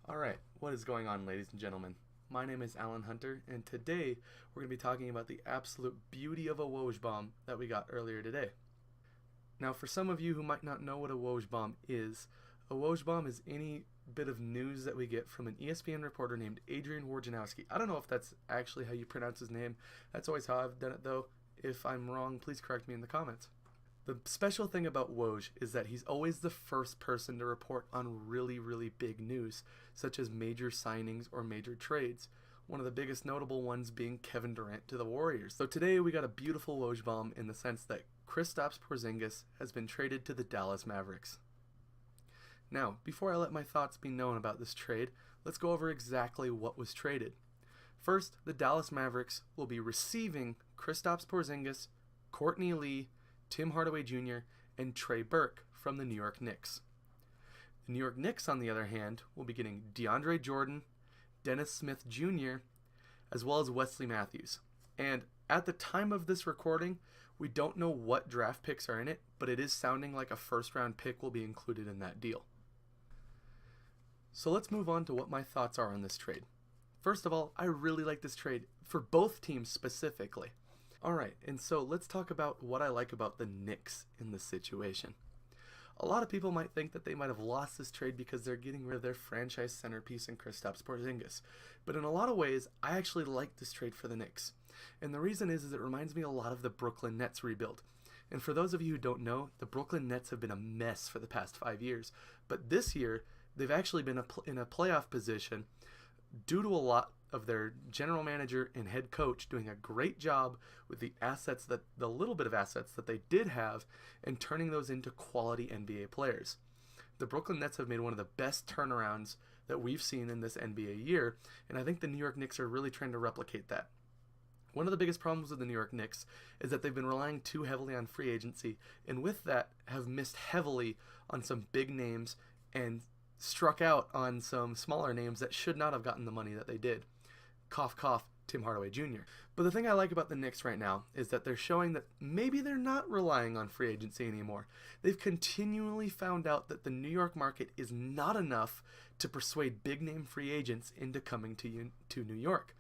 Alright, what is going on, ladies and gentlemen? My name is Alan Hunter, and today we're going to be talking about the absolute beauty of a WOJ bomb that we got earlier today. Now, for some of you who might not know what a WOJ bomb is, a WOJ bomb is any bit of news that we get from an ESPN reporter named Adrian Wojnarowski. I don't know if that's actually how you pronounce his name. That's always how I've done it, though. If I'm wrong, please correct me in the comments. The special thing about Woj is that he's always the first person to report on really big news, such as major signings or major trades. One of the biggest notable ones being Kevin Durant to the Warriors. So today we got a beautiful Woj bomb in the sense that Kristaps Porzingis has been traded to the Dallas Mavericks. Now, before I let my thoughts be known about this trade, let's go over exactly what was traded. First, the Dallas Mavericks will be receiving Kristaps Porzingis, Courtney Lee, Tim Hardaway Jr., and Trey Burke from the New York Knicks. The New York Knicks, on the other hand, will be getting DeAndre Jordan, Dennis Smith Jr., as well as Wesley Matthews. And at the time of this recording, we don't know what draft picks are in it, but it is sounding like a first-round pick will be included in that deal. So let's move on to what my thoughts are on this trade. First of all, I really like this trade for both teams specifically. Alright, and so let's talk about what I like about the Knicks in this situation. A lot of people might think that they might have lost this trade because they're getting rid of their franchise centerpiece in Kristaps Porzingis. But in a lot of ways, I actually like this trade for the Knicks. And the reason is it reminds me a lot of the Brooklyn Nets rebuild. And for those of you who don't know, the Brooklyn Nets have been a mess for the past 5 years. But this year, they've actually been in a playoff position due to a lot of their general manager and head coach doing a great job with the little bit of assets that they did have and turning those into quality NBA players. The Brooklyn Nets have made one of the best turnarounds that we've seen in this NBA year, and I think the New York Knicks are really trying to replicate that. One of the biggest problems with the New York Knicks is that they've been relying too heavily on free agency, and with that have missed heavily on some big names and struck out on some smaller names that should not have gotten the money that they did. Cough, cough, Tim Hardaway Jr. But the thing I like about the Knicks right now is that they're showing that maybe they're not relying on free agency anymore. They've continually found out that the New York market is not enough to persuade big-name free agents into coming to New York.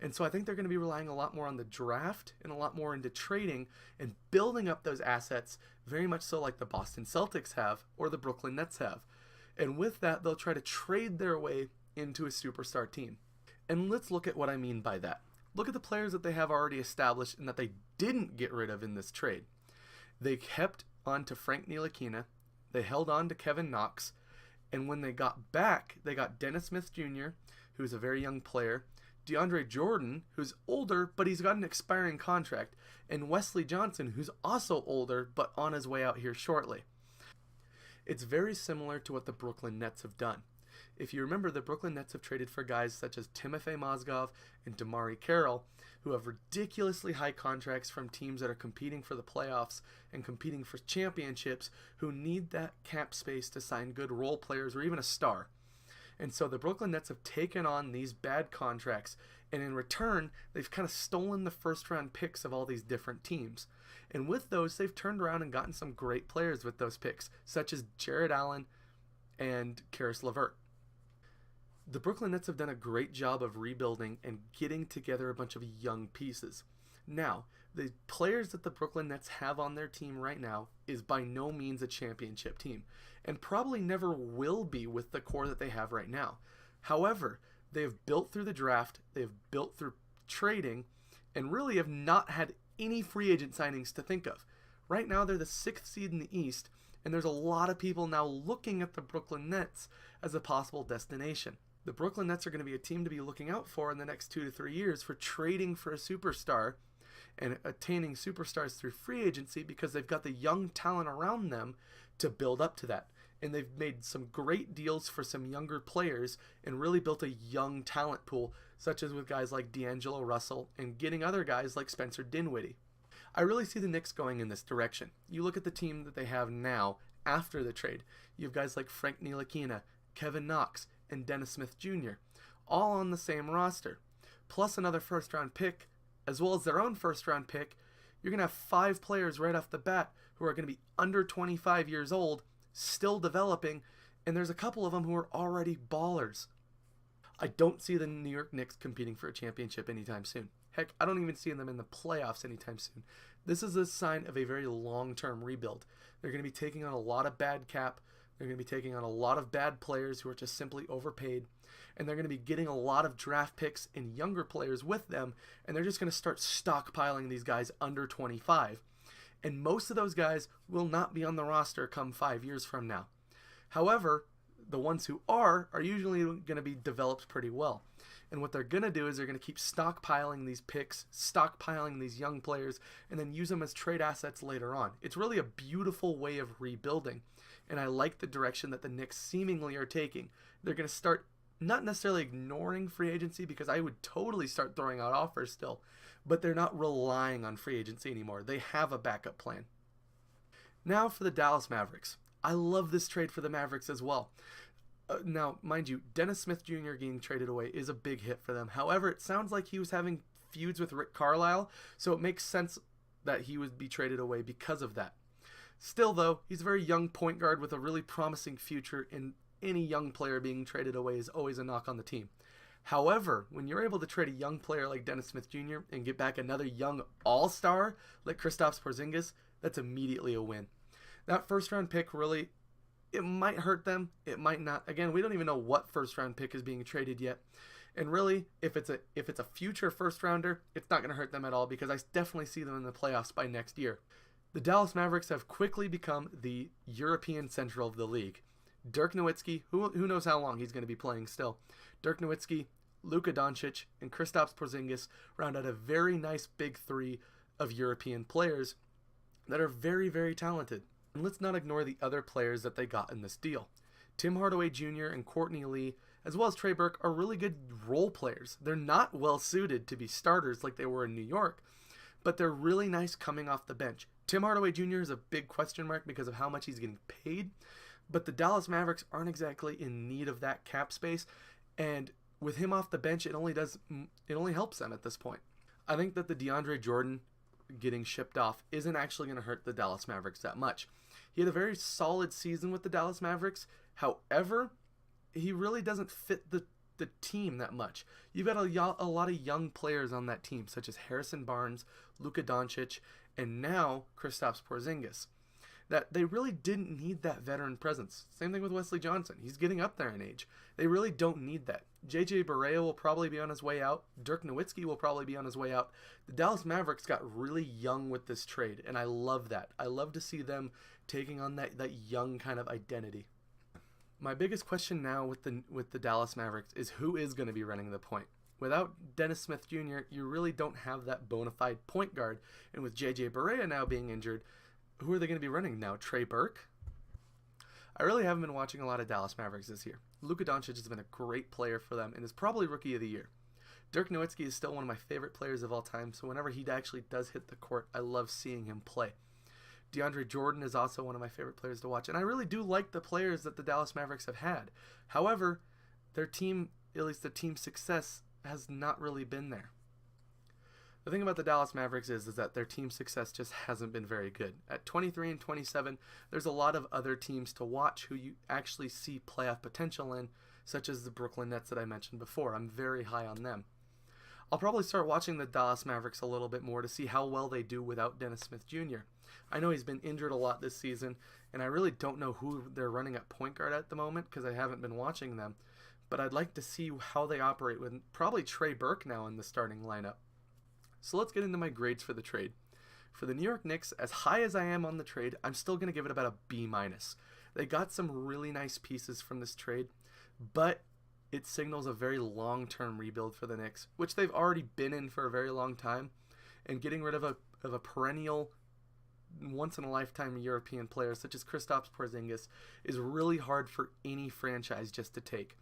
And so I think they're going to be relying a lot more on the draft and a lot more into trading and building up those assets, very much so like the Boston Celtics have or the Brooklyn Nets have. And with that, they'll try to trade their way into a superstar team. And let's look at what I mean by that. Look at the players that they have already established and that they didn't get rid of in this trade. They kept on to Frank Ntilikina, they held on to Kevin Knox, and when they got back, they got Dennis Smith Jr., who's a very young player, DeAndre Jordan, who's older, but he's got an expiring contract, and Wesley Johnson, who's also older, but on his way out here shortly. It's very similar to what the Brooklyn Nets have done. If you remember, the Brooklyn Nets have traded for guys such as Timofey Mozgov and Damari Carroll, who have ridiculously high contracts from teams that are competing for the playoffs and competing for championships, who need that cap space to sign good role players or even a star. And so the Brooklyn Nets have taken on these bad contracts, and in return, they've kind of stolen the first-round picks of all these different teams. And with those, they've turned around and gotten some great players with those picks, such as Jared Allen and Karis LeVert. The Brooklyn Nets have done a great job of rebuilding and getting together a bunch of young pieces. Now, the players that the Brooklyn Nets have on their team right now is by no means a championship team, and probably never will be with the core that they have right now. However, they have built through the draft, they have built through trading, and really have not had any free agent signings to think of. Right now, they're the 6th seed in the East, and there's a lot of people now looking at the Brooklyn Nets as a possible destination. The Brooklyn Nets are going to be a team to be looking out for in the next 2 to 3 years for trading for a superstar and attaining superstars through free agency because they've got the young talent around them to build up to that. And they've made some great deals for some younger players and really built a young talent pool, such as with guys like D'Angelo Russell and getting other guys like Spencer Dinwiddie. I really see the Knicks going in this direction. You look at the team that they have now after the trade. You have guys like Frank Ntilikina, Kevin Knox, and Dennis Smith Jr., all on the same roster, plus another first-round pick, as well as their own first-round pick. You're going to have 5 players right off the bat who are going to be under 25 years old, still developing, and there's a couple of them who are already ballers. I don't see the New York Knicks competing for a championship anytime soon. Heck, I don't even see them in the playoffs anytime soon. This is a sign of a very long-term rebuild. They're going to be taking on a lot of bad cap. They're going to be taking on a lot of bad players who are just simply overpaid. And they're going to be getting a lot of draft picks and younger players with them. And they're just going to start stockpiling these guys under 25. And most of those guys will not be on the roster come 5 years from now. However, the ones who are usually going to be developed pretty well. And what they're going to do is they're going to keep stockpiling these picks, stockpiling these young players, and then use them as trade assets later on. It's really a beautiful way of rebuilding. And I like the direction that the Knicks seemingly are taking. They're going to start not necessarily ignoring free agency, because I would totally start throwing out offers still, but they're not relying on free agency anymore. They have a backup plan. Now for the Dallas Mavericks. I love this trade for the Mavericks as well. Now, mind you, Dennis Smith Jr. getting traded away is a big hit for them. However, it sounds like he was having feuds with Rick Carlisle, so it makes sense that he would be traded away because of that. Still, though, he's a very young point guard with a really promising future, and any young player being traded away is always a knock on the team. However, when you're able to trade a young player like Dennis Smith Jr. and get back another young all-star like Kristaps Porzingis, that's immediately a win. That first-round pick really, it might hurt them, it might not. Again, we don't even know what first-round pick is being traded yet. And really, if it's a future first-rounder, it's not going to hurt them at all, because I definitely see them in the playoffs by next year. The Dallas Mavericks have quickly become the European Central of the league. Dirk Nowitzki, who knows how long he's going to be playing still. Dirk Nowitzki, Luka Doncic, and Kristaps Porzingis round out a very nice big three of European players that are very, very talented. And let's not ignore the other players that they got in this deal. Tim Hardaway Jr. and Courtney Lee, as well as Trey Burke, are really good role players. They're not well suited to be starters like they were in New York, but they're really nice coming off the bench. Tim Hardaway Jr. is a big question mark because of how much he's getting paid, but the Dallas Mavericks aren't exactly in need of that cap space, and with him off the bench, it only helps them at this point. I think that the DeAndre Jordan getting shipped off isn't actually going to hurt the Dallas Mavericks that much. He had a very solid season with the Dallas Mavericks. However, he really doesn't fit the team that much. You've got a lot of young players on that team, such as Harrison Barnes, Luka Doncic, and now Kristaps Porzingis, that they really didn't need that veteran presence. Same thing with Wesley Johnson. He's getting up there in age. They really don't need that. JJ Barea will probably be on his way out. Dirk Nowitzki will probably be on his way out. The Dallas Mavericks got really young with this trade, and I love that. I love to see them taking on that young kind of identity. My biggest question now with the Dallas Mavericks is who is going to be running the point. Without Dennis Smith Jr., you really don't have that bona fide point guard. And with JJ Barea now being injured, who are they going to be running now? Trey Burke? I really haven't been watching a lot of Dallas Mavericks this year. Luka Doncic has been a great player for them and is probably Rookie of the Year. Dirk Nowitzki is still one of my favorite players of all time, so whenever he actually does hit the court, I love seeing him play. DeAndre Jordan is also one of my favorite players to watch, and I really do like the players that the Dallas Mavericks have had. However, their team, at least the team's success, has not really been there. The thing about the Dallas Mavericks is that their team success just hasn't been very good. At 23 and 27, there's a lot of other teams to watch who you actually see playoff potential in, such as the Brooklyn Nets that I mentioned before. I'm very high on them. I'll probably start watching the Dallas Mavericks a little bit more to see how well they do without Dennis Smith Jr. I know he's been injured a lot this season, and I really don't know who they're running at point guard at the moment because I haven't been watching them. But I'd like to see how they operate with probably Trey Burke now in the starting lineup. So let's get into my grades for the trade. For the New York Knicks, as high as I am on the trade, I'm still going to give it about a B-. They got some really nice pieces from this trade, but it signals a very long-term rebuild for the Knicks, which they've already been in for a very long time, and getting rid of a perennial, once-in-a-lifetime European player such as Kristaps Porzingis is really hard for any franchise just to take.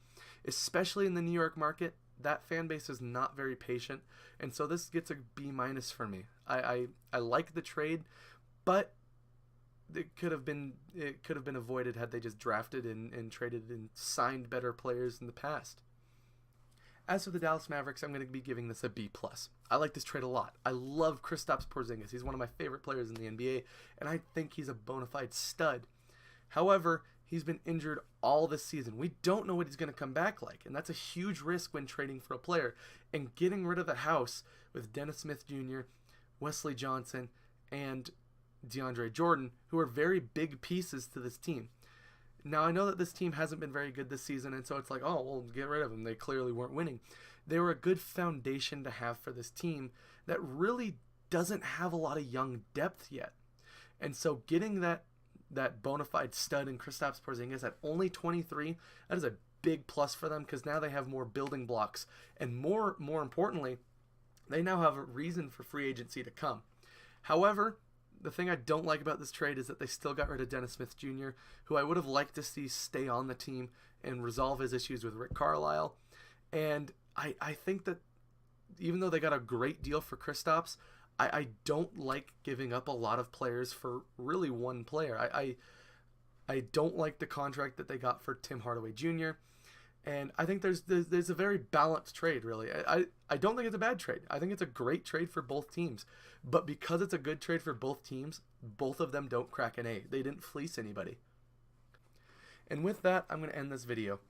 Especially in the New York market, that fan base is not very patient, and so this gets a B- for me. I like the trade, but it could have been avoided had they just drafted and traded and signed better players in the past. As for the Dallas Mavericks, I'm going to be giving this a B+. I like this trade a lot. I love Kristaps Porzingis. He's one of my favorite players in the NBA, and I think he's a bona fide stud. However, He's been injured all this season. We don't know what he's going to come back like, and that's a huge risk when trading for a player. And getting rid of the house with Dennis Smith Jr., Wesley Johnson, and DeAndre Jordan, who are very big pieces to this team. Now, I know that this team hasn't been very good this season, and so it's like, oh, well, get rid of them. They clearly weren't winning. They were a good foundation to have for this team that really doesn't have a lot of young depth yet. And so getting that bona fide stud in Kristaps Porzingis at only 23, that is a big plus for them, because now they have more building blocks. And more importantly, they now have a reason for free agency to come. However, the thing I don't like about this trade is that they still got rid of Dennis Smith Jr., who I would have liked to see stay on the team and resolve his issues with Rick Carlisle. And I think that even though they got a great deal for Kristaps, I don't like giving up a lot of players for really one player. I don't like the contract that they got for Tim Hardaway Jr., and I think there's a very balanced trade, really. I don't think it's a bad trade. I think it's a great trade for both teams. But because it's a good trade for both teams, both of them don't crack an A. They didn't fleece anybody. And with that, I'm going to end this video.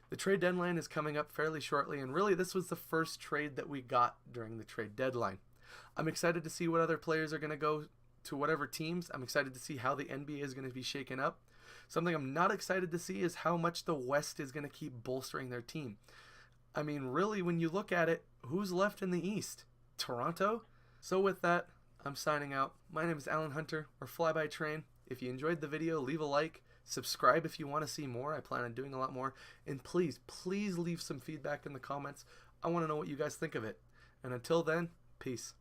The trade deadline is coming up fairly shortly, and really this was the first trade that we got during the trade deadline. I'm excited to see what other players are going to go to whatever teams. I'm excited to see how the NBA is going to be shaken up. Something I'm not excited to see is how much the West is going to keep bolstering their team. I mean, really, when you look at it, who's left in the East? Toronto? So with that, I'm signing out. My name is Alan Hunter, or Flyby Train. If you enjoyed the video, leave a like. Subscribe if you want to see more. I plan on doing a lot more. And please leave some feedback in the comments. I want to know what you guys think of it. And until then, peace.